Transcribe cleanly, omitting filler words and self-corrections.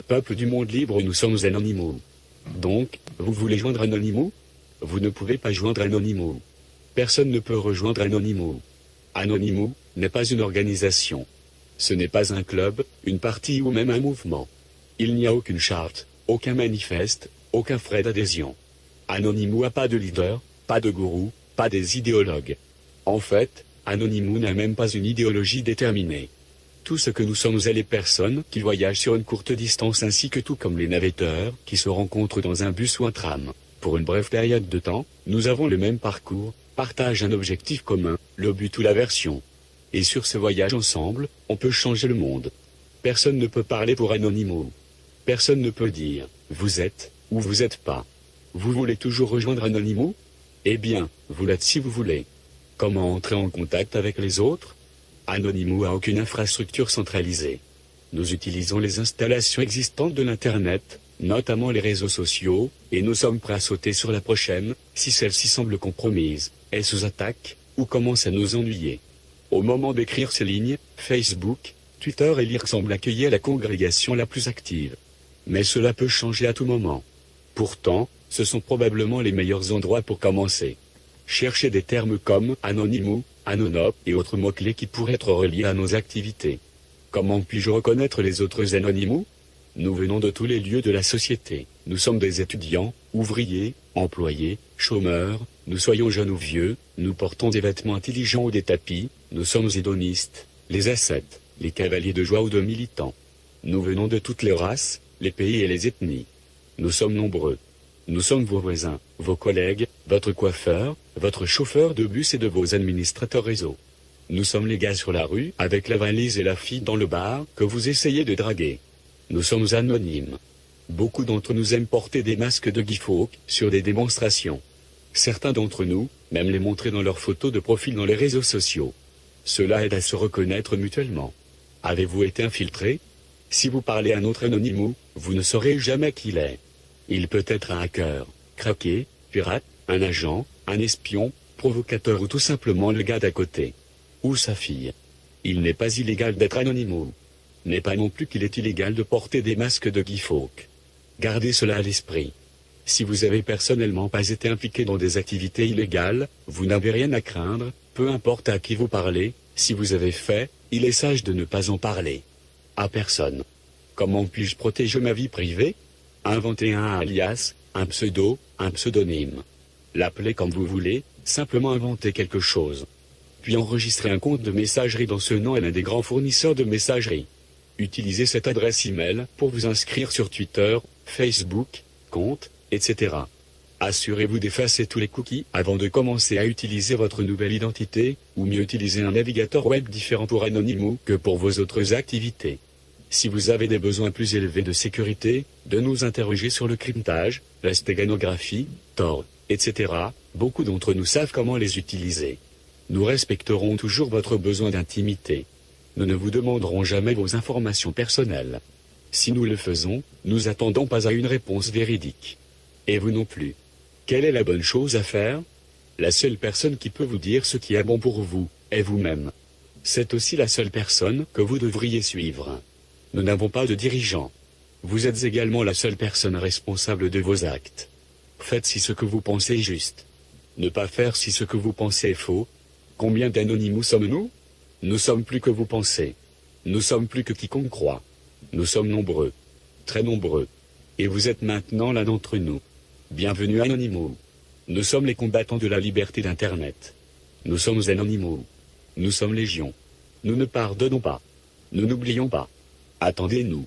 peuple du monde libre, nous sommes Anonymous. Donc, vous voulez joindre Anonymous? Vous ne pouvez pas joindre Anonymous. Personne ne peut rejoindre Anonymous. Anonymous n'est pas une organisation. Ce n'est pas un club, une partie ou même un mouvement. Il n'y a aucune charte, aucun manifeste, aucun frais d'adhésion. Anonymous n'a pas de leader, pas de gourou, pas des idéologues. En fait, Anonymous n'a même pas une idéologie déterminée. Tout ce que nous sommes est les personnes qui voyagent sur une courte distance ainsi que tout comme les navetteurs qui se rencontrent dans un bus ou un tram. Pour une brève période de temps, nous avons le même parcours, partagent un objectif commun, le but ou l'aversion. Et sur ce voyage ensemble, on peut changer le monde. Personne ne peut parler pour Anonymous. Personne ne peut dire « vous êtes » ou « vous êtes pas ». Vous voulez toujours rejoindre Anonymous? Eh bien, vous l'êtes si vous voulez. Comment entrer en contact avec les autres? Anonymous n'a aucune infrastructure centralisée. Nous utilisons les installations existantes de l'Internet, notamment les réseaux sociaux, et nous sommes prêts à sauter sur la prochaine, si celle-ci semble compromise, est sous attaque, ou commence à nous ennuyer. Au moment d'écrire ces lignes, Facebook, Twitter et Lire semblent accueillir la congrégation la plus active. Mais cela peut changer à tout moment. Pourtant, ce sont probablement les meilleurs endroits pour commencer. Cherchez des termes comme Anonymous, Anonop et autres mots-clés qui pourraient être reliés à nos activités. Comment puis-je reconnaître les autres Anonymous? Nous venons de tous les lieux de la société. Nous sommes des étudiants, ouvriers, employés, chômeurs, nous soyons jeunes ou vieux, nous portons des vêtements intelligents ou des tapis, nous sommes hédonistes, les ascètes, les cavaliers de joie ou de militants. Nous venons de toutes les races, les pays et les ethnies. Nous sommes nombreux. Nous sommes vos voisins, vos collègues, votre coiffeur, votre chauffeur de bus et de vos administrateurs réseau. Nous sommes les gars sur la rue, avec la valise et la fille dans le bar, que vous essayez de draguer. Nous sommes anonymes. Beaucoup d'entre nous aiment porter des masques de Guy Fawkes sur des démonstrations. Certains d'entre nous, même les montrer dans leurs photos de profil dans les réseaux sociaux. Cela aide à se reconnaître mutuellement. Avez-vous été infiltré? Si vous parlez à un autre Anonymous, vous ne saurez jamais qui il est. Il peut être un hacker, craqué, pirate, un agent, un espion, provocateur ou tout simplement le gars d'à côté. Ou sa fille. Il n'est pas illégal d'être Anonymous. N'est pas non plus qu'il est illégal de porter des masques de Guy Fawkes. Gardez cela à l'esprit. Si vous avez personnellement pas été impliqué dans des activités illégales, vous n'avez rien à craindre, peu importe à qui vous parlez, si vous avez fait, il est sage de ne pas en parler. À personne. Comment puis-je protéger ma vie privée? Inventez un alias, un pseudo, un pseudonyme. L'appelez comme vous voulez, simplement inventez quelque chose. Puis enregistrez un compte de messagerie dans ce nom et l'un des grands fournisseurs de messagerie. Utilisez cette adresse email pour vous inscrire sur Twitter, Facebook, compte, etc. Assurez-vous d'effacer tous les cookies avant de commencer à utiliser votre nouvelle identité, ou mieux utiliser un navigateur web différent pour Anonymous que pour vos autres activités. Si vous avez des besoins plus élevés de sécurité, de nous interroger sur le cryptage, la stéganographie, Tor, etc., beaucoup d'entre nous savent comment les utiliser. Nous respecterons toujours votre besoin d'intimité. Nous ne vous demanderons jamais vos informations personnelles. Si nous le faisons, nous attendons pas à une réponse véridique. Et vous non plus. Quelle est la bonne chose à faire? La seule personne qui peut vous dire ce qui est bon pour vous, est vous-même. C'est aussi la seule personne que vous devriez suivre. Nous n'avons pas de dirigeant. Vous êtes également la seule personne responsable de vos actes. Faites si ce que vous pensez est juste. Ne pas faire si ce que vous pensez est faux. Combien d'Anonymous sommes-nous? Nous sommes plus que vous pensez. Nous sommes plus que quiconque croit. Nous sommes nombreux. Très nombreux. Et vous êtes maintenant l'un d'entre nous. Bienvenue Anonymous. Nous sommes les combattants de la liberté d'Internet. Nous sommes Anonymous. Nous sommes légion. Nous ne pardonnons pas. Nous n'oublions pas. Attendez-nous.